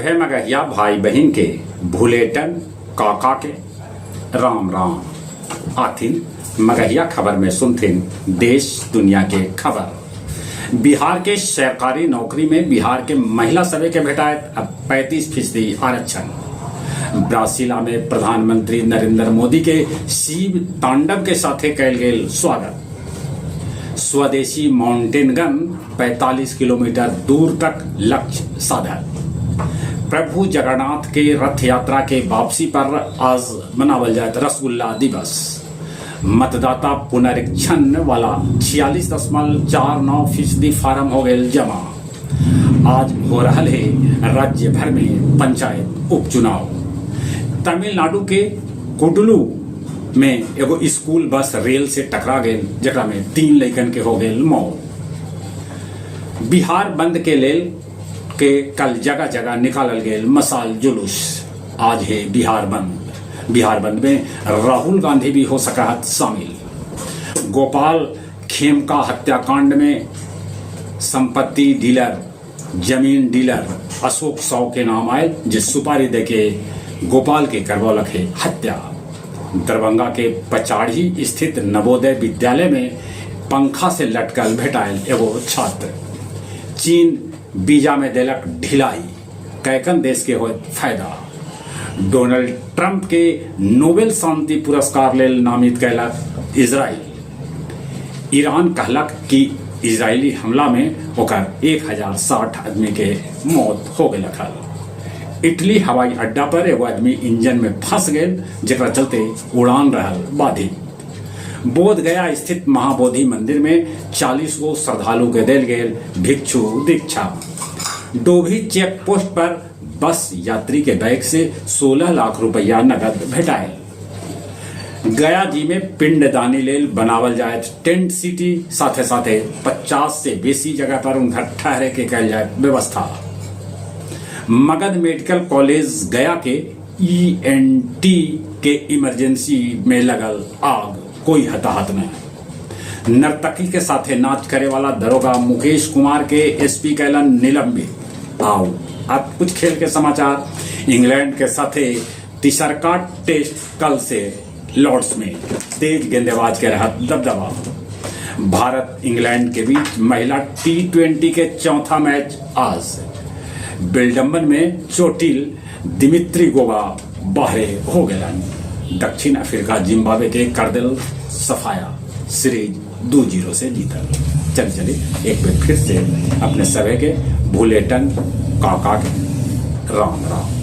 सभे मगहिया भाई बहन के भूलेटन काका के राम राम आथिन मगहिया खबर में सुनथिन देश दुनिया के खबर। बिहार के सरकारी नौकरी में बिहार के महिला सभे के भेटायत अब 35% आरक्षण। ब्रासीला में प्रधानमंत्री नरेंद्र मोदी के शिव तांडव के साथे कैल गेल स्वागत। स्वदेशी माउंटेन गन 45 किलोमीटर दूर तक लक्ष्य साधन। प्रभु जगन्नाथ के रथ यात्रा के वापसी पर आज मनावल जाए रसगुल्ला दिवस। मतदाता पुनरीक्षण वाला 46.49% फार्म हो गए जमा। आज हो रहा है राज्य भर में पंचायत उपचुनाव। तमिलनाडु के कुडलू में एगो स्कूल बस रेल से टकरा गए जकरा में 3 लड़कन के हो गए मौत। बिहार बंद के लेल के कल जगह जगह निकालल गए मसाल जुलूस। आज है बिहार बंद। बिहार बंद में राहुल गांधी भी हो सका है शामिल। गोपाल खेमका हत्याकांड में संपत्ति डीलर जमीन डीलर अशोक साव के नाम आए जिस सुपारी देके गोपाल के करवलक है हत्या। दरभंगा के पचाड़ी स्थित नवोदय विद्यालय में पंखा से लटकल भेटायल एगो छात्र। चीन वीजा में देलक ढिलाई, कैकन देश के होत फायदा। डोनाल्ड ट्रंप के नोबेल शांति पुरस्कार लेल नामित कैलक इजराइल। ईरान कहलक कि इजरायली हमला में ओकर 1060 आदमी के मौत हो गए हल। इटली हवाई अड्डा पर एगो आदमी इंजन में फंस गए जेकरा चलते उड़ान रहल बाधित। बोध गया स्थित महाबोधि मंदिर में 40 गो श्रद्धालु के देल गेल भिक्षु दीक्षा। डोभी चेक पोस्ट पर बस यात्री के बैग से 16 लाख रुपया नगद भेटायल। गया जी में पिंडदानी लेल बनावल जाए टेंट सिटी, साथे साथे 50 से बेसी जगह पर उनका ठहरे के कैल जाए व्यवस्था। मगध मेडिकल कॉलेज गया के ENT के इमरजेंसी में लगल आग, कोई हताहत नहीं। नर्तकी के साथे नाच करे वाला दरोगा मुकेश कुमार के SP कैलन निलंबित। आओ अब कुछ खेल के समाचार। इंग्लैंड के साथे तीसरका टेस्ट कल से लॉर्ड्स में तेज गेंदबाज के रहत दबदबा। भारत इंग्लैंड के बीच महिला T20 के चौथा मैच आज। बिल्डम्बन में चोटिल दिमित्री गोवा बाहरे हो गए। दक्षिण अफ्रीका जिम्बाब्वे के कर दिल सफाया, सीरीज 2-0 से जीतल। चलिए एक बार फिर से अपने सभी के भूलेटन काका के राम राम।